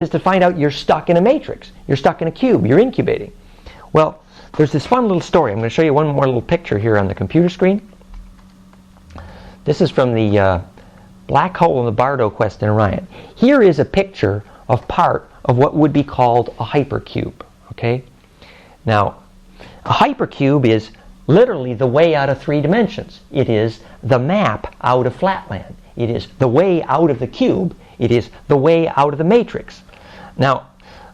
is to find out you're stuck in a matrix. You're stuck in a cube. You're incubating. Well, there's this fun little story. I'm going to show you one more little picture here on the computer screen. This is from the black hole in the Bardo quest in Orion. Here is a picture of part of what would be called a hypercube. Okay? Now, a hypercube is literally the way out of 3 dimensions. It is the map out of flatland. It is the way out of the cube. It is the way out of the matrix. Now,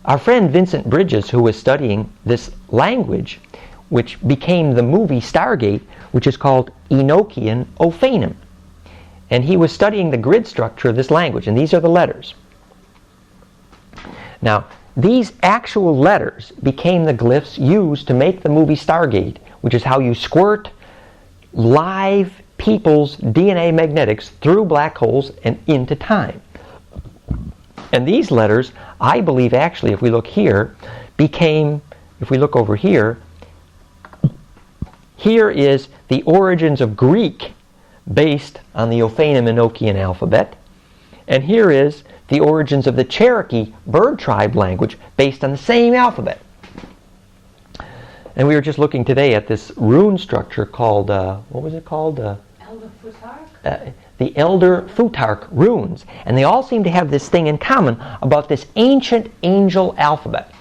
our friend Vincent Bridges, who was studying this language, which became the movie Stargate, which is called Enochian Ophanim. And he was studying the grid structure of this language, and these are the letters. Now, these actual letters became the glyphs used to make the movie Stargate, which is how you squirt live people's DNA magnetics through black holes and into time. And these letters, I believe actually, if we look here, became, if we look over here, here is the origins of Greek based on the Ophanim Enochian alphabet. And here is the origins of the Cherokee bird tribe language based on the same alphabet. And we were just looking today at this rune structure called, what was it called? Elder Futhark? The Elder Futhark runes. And they all seem to have this thing in common about this ancient angel alphabet.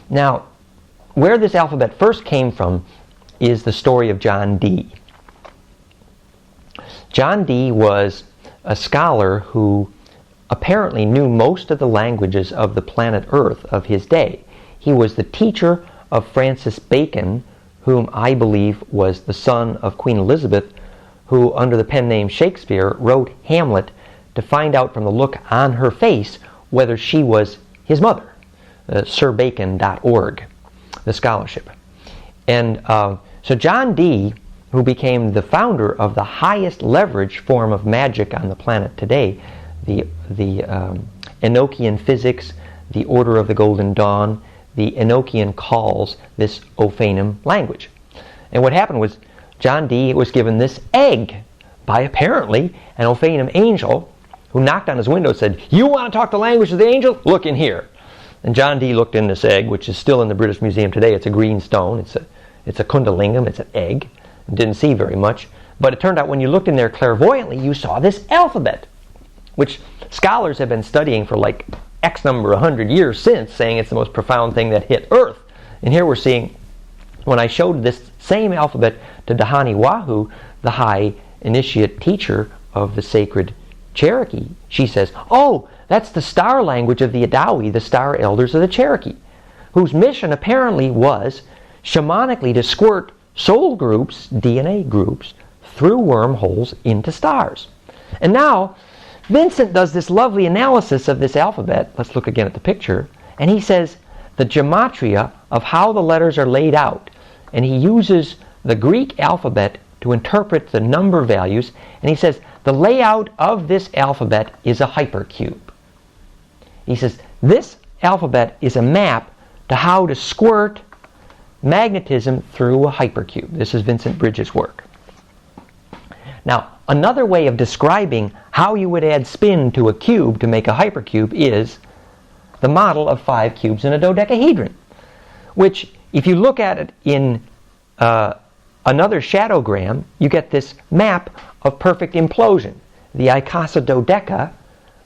Now, where this alphabet first came from is the story of John Dee. John Dee was a scholar who apparently knew most of the languages of the planet Earth of his day. He was the teacher of Francis Bacon, whom I believe was the son of Queen Elizabeth, who under the pen name Shakespeare wrote Hamlet to find out from the look on her face whether she was his mother. sirbacon.org, the scholarship. And so John Dee, who became the founder of the highest leverage form of magic on the planet today, the Enochian physics, the Order of the Golden Dawn, the Enochian calls this Ophanim language. And what happened was John Dee was given this egg by apparently an Ophanim angel who knocked on his window and said, "You want to talk the language of the angel? Look in here." And John Dee looked in this egg, which is still in the British Museum today. It's a green stone. It's a kundalingam. It's an egg. Didn't see very much. But it turned out when you looked in there clairvoyantly, you saw this alphabet, which scholars have been studying for like X number 100 years since, saying it's the most profound thing that hit Earth. And here we're seeing, when I showed this same alphabet to Dahani Wahu, the high initiate teacher of the sacred Cherokee, she says, "Oh, that's the star language of the Adawi, the star elders of the Cherokee, whose mission apparently was shamanically to squirt soul groups, DNA groups, through wormholes into stars." And now, Vincent does this lovely analysis of this alphabet. Let's look again at the picture. And he says the gematria of how the letters are laid out. And he uses the Greek alphabet to interpret the number values. And he says the layout of this alphabet is a hypercube. He says this alphabet is a map to how to squirt magnetism through a hypercube. This is Vincent Bridges' work. Now, another way of describing how you would add spin to a cube to make a hypercube is the model of 5 cubes in a dodecahedron, which, if you look at it in another shadowgram, you get this map of perfect implosion. The icosadodeca,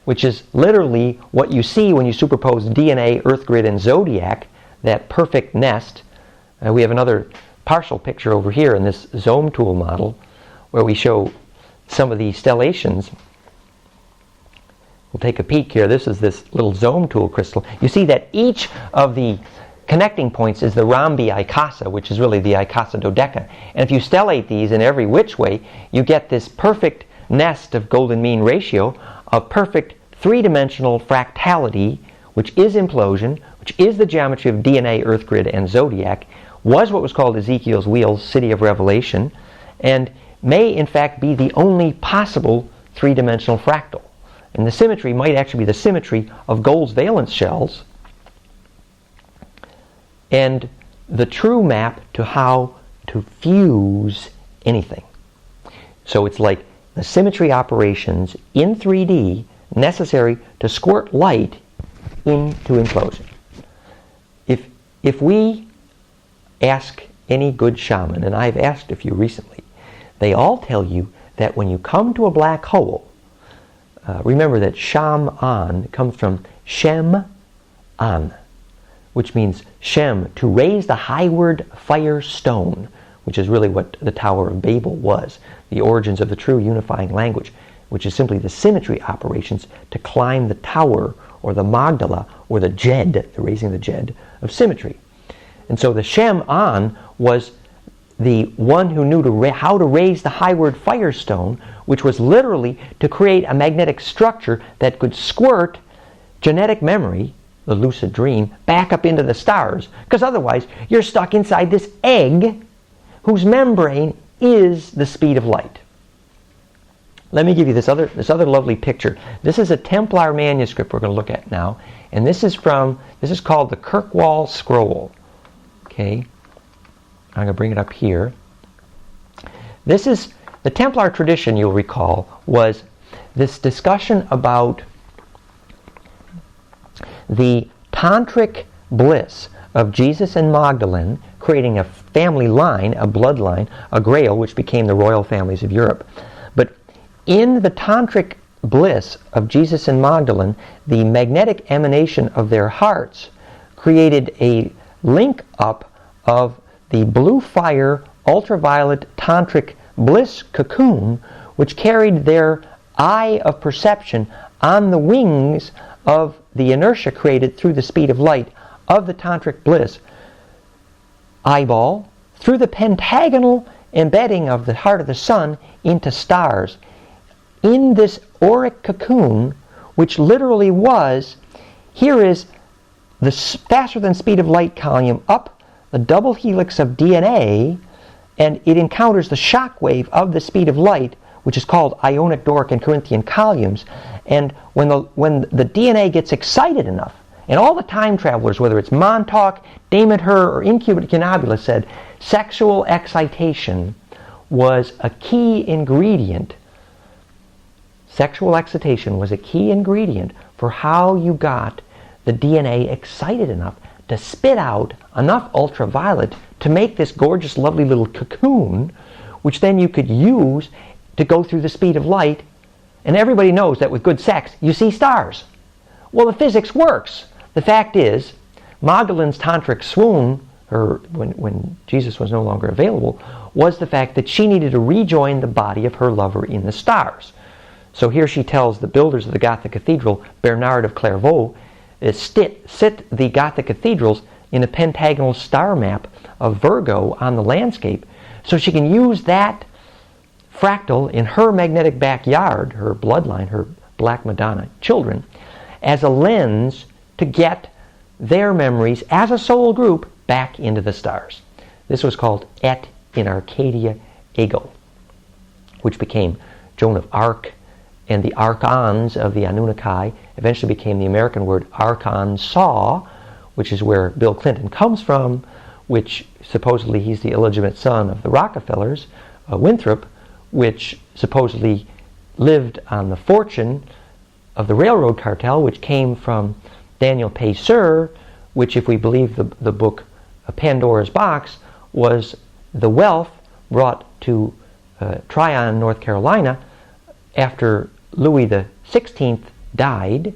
which is literally what you see when you superpose DNA, Earth grid, and zodiac, that perfect nest. We have another partial picture over here in this Zoom tool model where we show some of the stellations. We'll take a peek here. This is this little Zoom tool crystal. You see that each of the connecting points is the rhombi icasa, which is really the icosadodeca. And if you stellate these in every which way, you get this perfect nest of golden mean ratio of perfect 3-dimensional fractality, which is implosion, which is the geometry of DNA, Earth grid, and zodiac, was what was called Ezekiel's wheel, city of revelation, and may in fact be the only possible 3-dimensional fractal. And the symmetry might actually be the symmetry of Gold's valence shells and the true map to how to fuse anything. So it's like the symmetry operations in 3D necessary to squirt light into implosion. If we ask any good shaman, and I've asked a few recently, they all tell you that when you come to a black hole, remember that Sham-an comes from Shem-an, which means Shem, to raise the highward fire stone, which is really what the Tower of Babel was, the origins of the true unifying language, which is simply the symmetry operations to climb the tower or the Magdala or the Jed, the raising the Jed of symmetry. And so the Shem-an was the one who knew how to raise the highward fire stone, which was literally to create a magnetic structure that could squirt genetic memory, the lucid dream, back up into the stars. Because otherwise, you're stuck inside this egg whose membrane is the speed of light. Let me give you this other lovely picture. This is a Templar manuscript we're going to look at now, and this is called the Kirkwall Scroll. Okay, I'm going to bring it up here. This is the Templar tradition. You'll recall was this discussion about the tantric bliss of Jesus and Magdalene, creating a family line, a bloodline, a grail, which became the royal families of Europe. But in the tantric bliss of Jesus and Magdalene, the magnetic emanation of their hearts created a link up of the blue fire ultraviolet tantric bliss cocoon, which carried their eye of perception on the wings of the inertia created through the speed of light of the tantric bliss eyeball through the pentagonal embedding of the heart of the sun into stars. In this auric cocoon, which literally was, here is the faster than speed of light column up the double helix of DNA, and it encounters the shock wave of the speed of light, which is called Ionic, Doric, and Corinthian columns. And when the DNA gets excited enough, and all the time travelers, whether it's Montauk, Demeter, or Incubicunabula, said sexual excitation was a key ingredient. Sexual excitation was a key ingredient for how you got the DNA excited enough to spit out enough ultraviolet to make this gorgeous, lovely little cocoon, which then you could use to go through the speed of light. And everybody knows that with good sex, you see stars. Well, the physics works. The fact is, Magdalene's tantric swoon, when Jesus was no longer available, was the fact that she needed to rejoin the body of her lover in the stars. So here she tells the builders of the Gothic cathedral, Bernard of Clairvaux, sit the Gothic cathedrals in a pentagonal star map of Virgo on the landscape, so she can use that fractal in her magnetic backyard, her bloodline, her Black Madonna children, as a lens to get their memories as a soul group back into the stars. This was called Et in Arcadia Ego, which became Joan of Arc, and the archons of the Anunnaki eventually became the American word Arkansas, which is where Bill Clinton comes from, which supposedly he's the illegitimate son of the Rockefellers, Winthrop, which supposedly lived on the fortune of the railroad cartel, which came from Daniel Pacer, which, if we believe the book Pandora's Box, was the wealth brought to Tryon, North Carolina, after Louis XVI died,